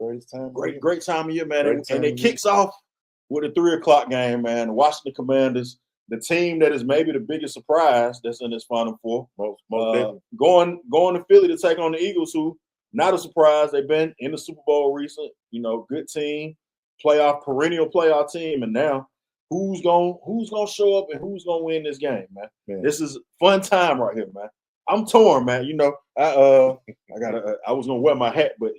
Great time. Great time of year, man. And it kicks off with a 3:00 game, man. The Washington Commanders, the team that is maybe the biggest surprise that's in this Final Four. Most definitely. Going to Philly to take on the Eagles, who not a surprise. They've been in the Super Bowl recent. Good team, perennial playoff team, and now who's gonna show up and who's gonna win this game, man? This is fun time right here, man. I'm torn, man. I was gonna wear my hat, but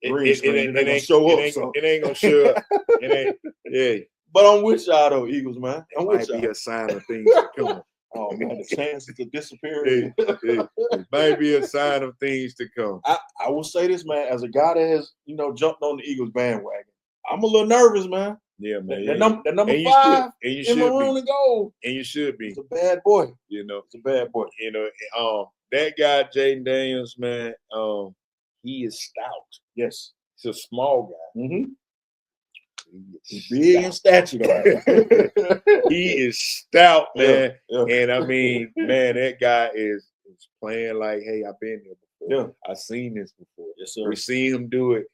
green screen, it ain't gonna show up. It ain't gonna show up. It ain't. Yeah. But I'm with y'all though, Eagles, man. It might be a sign of things to come. Oh man, the chances of disappearing. It might be a sign of things to come. I will say this, man, as a guy that has jumped on the Eagles bandwagon, I'm a little nervous, man. Yeah, man. The number 5 in maroon and gold. And you should be. It's a bad boy. It's a bad boy. That guy, Jaden Daniels, man, he is stout. Yes. He's a small guy. Mm-hmm. He's big in stature, though. He is stout, man. Yeah. And I mean, man, that guy is playing like, hey, I've been here before. Yeah. I've seen this before. Yes, sir. We've seen him do it,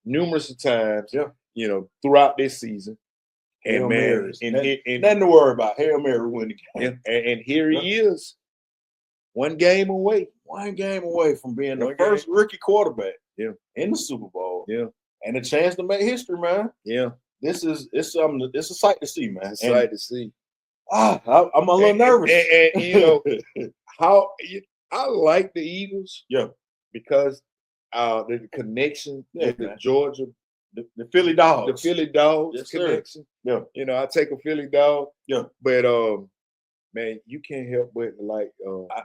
numerous times, throughout this season. And Hail man, Marys. Nothing to worry about. Hail Mary win the game. And here he is, one game away from being the first rookie quarterback in the Super Bowl. Yeah. And a chance to make history, man. Yeah. It's a sight to see, man. It's a sight to see. I'm a little nervous. And how I like the Eagles. Yeah. Because the connection with the Georgia, the Philly Dogs. The Philly Dogs connection. Sir. Yeah. I take a Philly dog. Yeah. But man, you can't help but like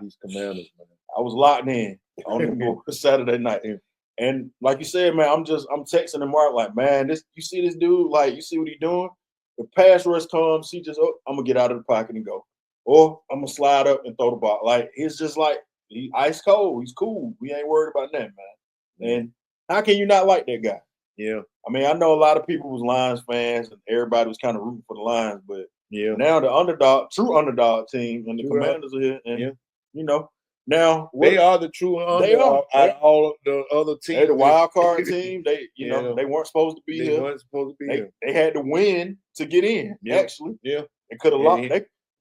these Commanders, man. I was locked in on Saturday night. And like you said, man, I'm texting him Mark like, man, you see this dude, like you see what he's doing? The pass rush comes, he just I'm gonna get out of the pocket and go. Or I'm gonna slide up and throw the ball. Like it's just like he ice cold, he's cool. We ain't worried about that, man. And how can you not like that guy? Yeah. I mean, I know a lot of people was Lions fans and everybody was kind of rooting for the Lions, but now the true underdog team and the Commanders are here. And now they are the true underdog out of all of the other teams. They're the wild card team. They they weren't supposed to be here. They weren't supposed to be here. They had to win to get in. Actually, they could have lost.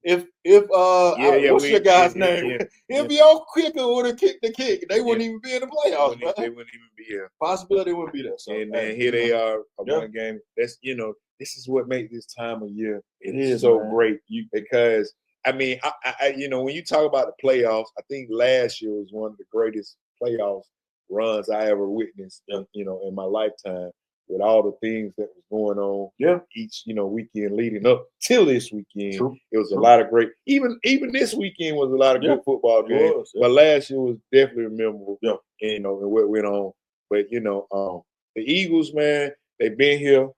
If what's your guy's name? If your kicker would have kicked the kick, they wouldn't even be in the playoffs. They wouldn't even be here. Possibility wouldn't be there. So, and here they are, one game. That's this is what makes this time of year great. Great I mean, I when you talk about the playoffs, I think last year was one of the greatest playoffs runs I ever witnessed, in my lifetime, with all the things that was going on. Each weekend leading up till this weekend, it was a lot of great. Even this weekend was a lot of good football games. But last year was definitely memorable. And what went on. But the Eagles, man, they've been here.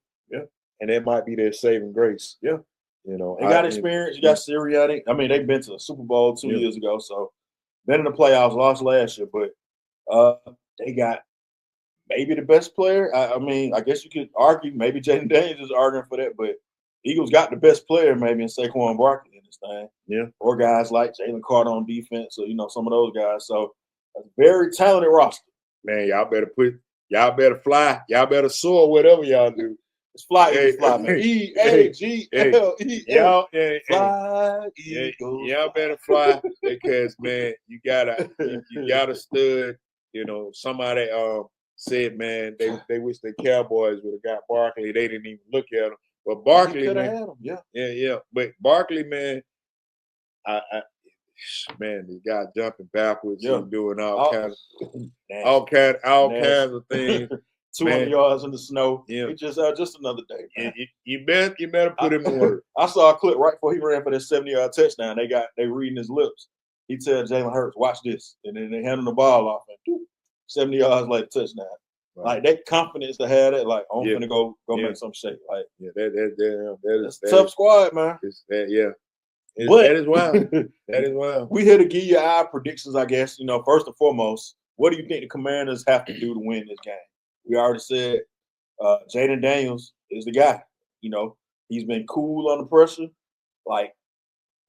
And that might be their saving grace. They got experience. You got Sirianni. I mean, they've been to the Super Bowl 2 years ago, so been in the playoffs, lost last year, but they got maybe the best player. I mean, I guess you could argue maybe Jaden Daniels is arguing for that, but Eagles got the best player maybe in Saquon Barkley in this thing. Or guys like Jalen Carter on defense, or some of those guys. So a very talented roster. Man, y'all better fly. Y'all better soar, whatever y'all do. It's fly, man. E-A-G-L-E. Y'all fly, Eagles. Y'all better fly because, man, you gotta stud. Somebody said, man, they wish the Cowboys would have got Barkley. They didn't even look at him. But Barkley, man, had him. Yeah. But Barkley, man, man, this guy jumping backwards and doing all kinds of things. 200 yards in the snow. It's just another day. Man. You better put him to work. I saw a clip right before he ran for that 70-yard touchdown. They reading his lips. He tell Jalen Hurts, "Watch this," and then they hand him the ball off, and 70 yards later, touchdown. Right. Like that confidence to have that, like I'm gonna go make some shape. Like that's a tough squad, man. That is wild. That is wild. We here to give you our predictions, I guess. First and foremost, what do you think the Commanders have to do to win this game? We already said Jaden Daniels is the guy. He's been cool under pressure. Like,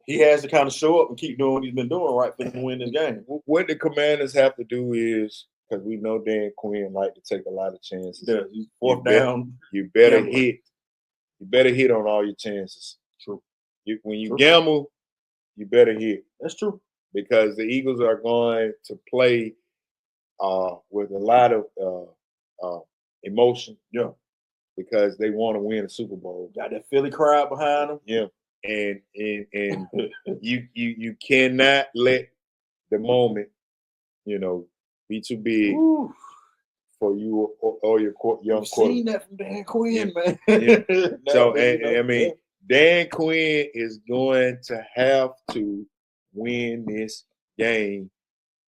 he has to kind of show up and keep doing what he's been doing right for them to win this game. What the Commanders have to do is because we know Dan Quinn like to take a lot of chances. Yeah, fourth down. You better hit. You better hit on all your chances. True. When you gamble, you better hit. That's true. Because the Eagles are going to play with a lot of emotion. Yeah. Because they want to win a Super Bowl. Got that Philly crowd behind them. Yeah. And you cannot let the moment, be too big for you or your young quarterback. Seen that from Dan Quinn, man. Yeah. So Dan Quinn is going to have to win this game.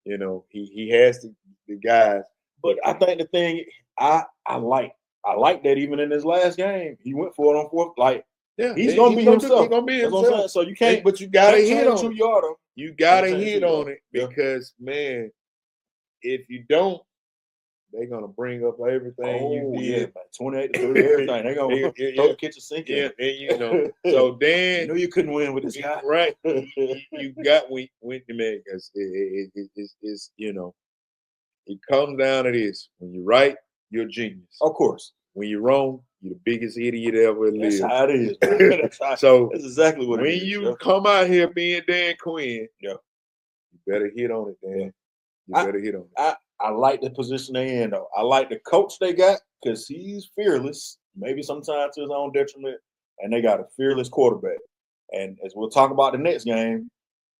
He has the guys. But I think the thing I like that even in his last game, he went for it on fourth. Like, he's gonna be himself. He's gonna be himself. So you can't. But you gotta hit on it. You gotta hit on it because man, if you don't, they're gonna bring up everything you did. Man. 28 to 30, everything. They're gonna throw the kitchen sink in. And so Dan, you knew you couldn't win with this guy, right? You got win the man because it's it comes down to this: when you're right, you're a genius. Of course. When you're wrong, you're the biggest idiot ever lived. That's how it is. That's exactly what it is. When you come out here being Dan Quinn, you better hit on it, Dan. You better hit on it. I like the position they in, though. I like the coach they got because he's fearless, maybe sometimes to his own detriment, and they got a fearless quarterback. And as we'll talk about the next game,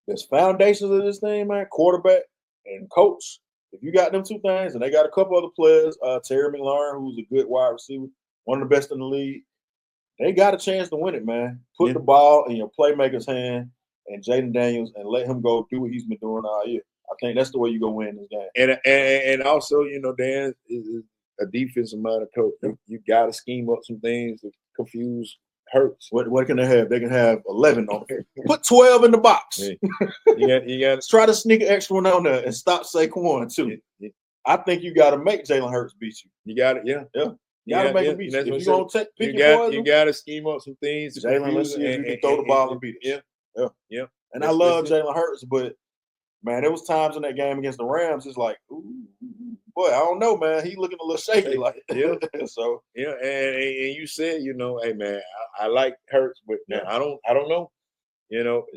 there's foundations of this thing, man, quarterback and coach. If you got them two things, and they got a couple other players, Terry McLaurin, who's a good wide receiver, one of the best in the league, they got a chance to win it, man. Put the ball in your playmaker's hand and Jaden Daniels and let him go do what he's been doing all year. I think that's the way you're going to win this game. And also, Dan is a defensive minded coach. You got to scheme up some things to confuse Hurts. What can they have? They can have 11 on it. Put 12 in the box. Yeah. You got to try to sneak an extra one on there and stop Saquon too. Yeah. I think you got to make Jalen Hurts beat you. You got it. Yeah. You got to make him beat you. If you're going to pick your poison, you got to scheme up some things. Jalen, let's see if you can throw the ball and beat it. Yeah. And I love Jalen Hurts, but man, there was times in that game against the Rams. It's like, ooh, boy, I don't know, man. He looking a little shaky, like So and you said, hey man, I like Hurts, but now I don't know,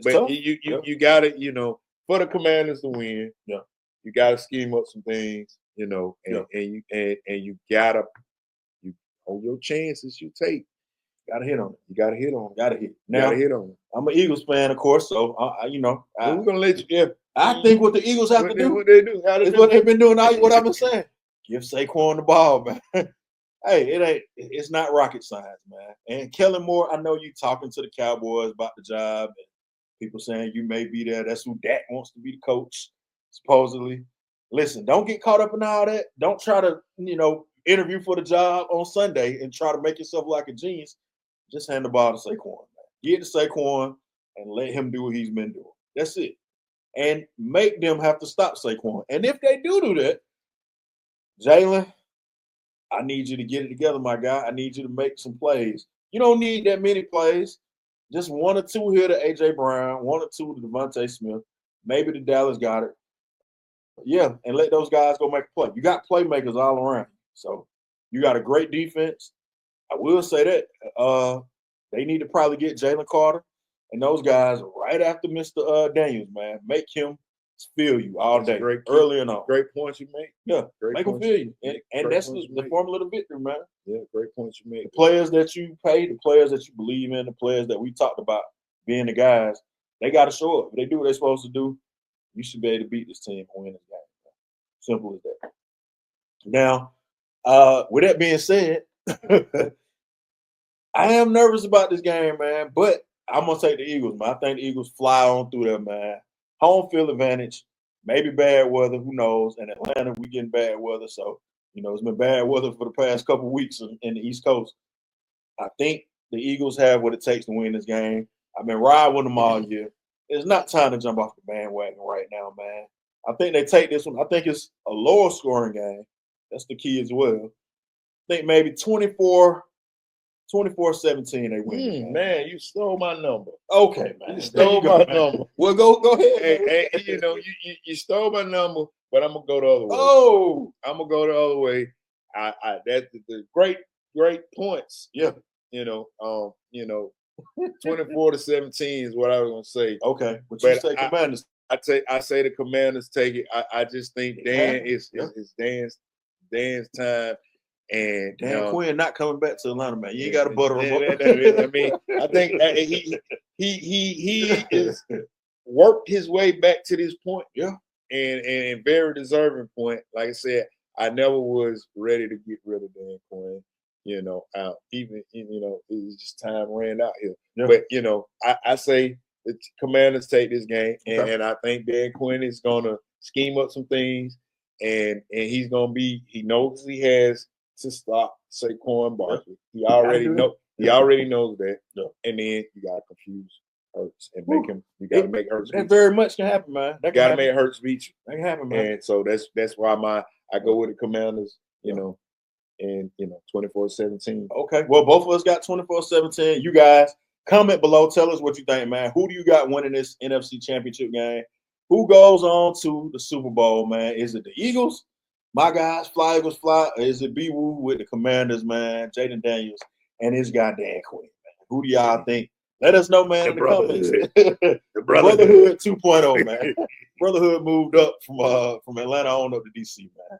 But tough. You got to, for the Commanders to win, you got to scheme up some things, and you gotta on your chances you take. Got to hit on it. You got to hit on it. Got to hit. Now, got to hit on it. I'm an Eagles fan, of course, so we're gonna let you. Yeah. I think what the Eagles have to do. What they do? Is what they've been doing. What I've been saying. Give Saquon the ball, man. Hey, it's not rocket science, man. And Kellen Moore, I know you talking to the Cowboys about the job, and people saying you may be there. That's who Dak wants to be the coach, supposedly. Listen, don't get caught up in all that. Don't try to, interview for the job on Sunday and try to make yourself like a genius. Just hand the ball to Saquon, man. Get to Saquon and let him do what he's been doing. That's it. And make them have to stop Saquon. And if they do that, Jalen, I need you to get it together, my guy. I need you to make some plays. You don't need that many plays. Just one or two here to A.J. Brown, one or two to Devontae Smith. Maybe the Dallas got it. Yeah, and let those guys go make a play. You got playmakers all around. So you got a great defense. I will say that they need to probably get Jalen Carter and those guys right after Mr. Daniels, man. Make him feel you all day, early and on. Great points you make. Yeah, make him feel you. And that's the formula to victory, man. Yeah, great points you make. The players that you pay, the players that you believe in, the players that we talked about being the guys, they got to show up. If they do what they're supposed to do, you should be able to beat this team and win this game. Simple as that. Now, with that being said, I am nervous about this game, man, but I'm going to take the Eagles, man. I think the Eagles fly on through there, man. Home field advantage, maybe bad weather, who knows? In Atlanta, we getting bad weather, so, it's been bad weather for the past couple of weeks in the East Coast. I think the Eagles have what it takes to win this game. I've been riding with them all year. It's not time to jump off the bandwagon right now, man. I think they take this one. I think it's a lower scoring game. That's the key as well. I think maybe 24 24-17, they win. Man, you stole my number. Okay, man. You stole my number. Well, go ahead. Hey, you stole my number, but I'm gonna go the other way. Oh, I'm gonna go the other way. That's the great points. Yeah. 24-17 is what I was gonna say. Okay, but you say Commanders. I say the Commanders take it. I just think Dan is Dan's time. And Dan Quinn not coming back to Atlanta, man. You ain't got to butter him up. I mean, I think he is worked his way back to this point. Yeah, and very deserving point. Like I said, I never was ready to get rid of Dan Quinn. Even it's just time ran out here. Yeah. But I say the Commanders take this game, and I think Dan Quinn is gonna scheme up some things, and he's gonna be. He knows he has to stop Saquon Barkley. He already knows that. Yeah. And then you gotta confuse Hurts and make him. You gotta make Hurts. That very much can happen, man. That gotta make Hurts beat you. That can happen, man. And so that's why I go with the Commanders. And 24-17. Okay. Well, both of us got 24-17. You guys comment below. Tell us what you think, man. Who do you got winning this NFC Championship game? Who goes on to the Super Bowl, man? Is it the Eagles? My guys, fly Eagles fly. Or is it B-Woo with the Commanders, man? Jaden Daniels and his guy Dan Quinn, man. Who do y'all think? Let us know, man, in the comments. The Brotherhood 2.0, man. Brotherhood moved up from Atlanta on up to DC, man.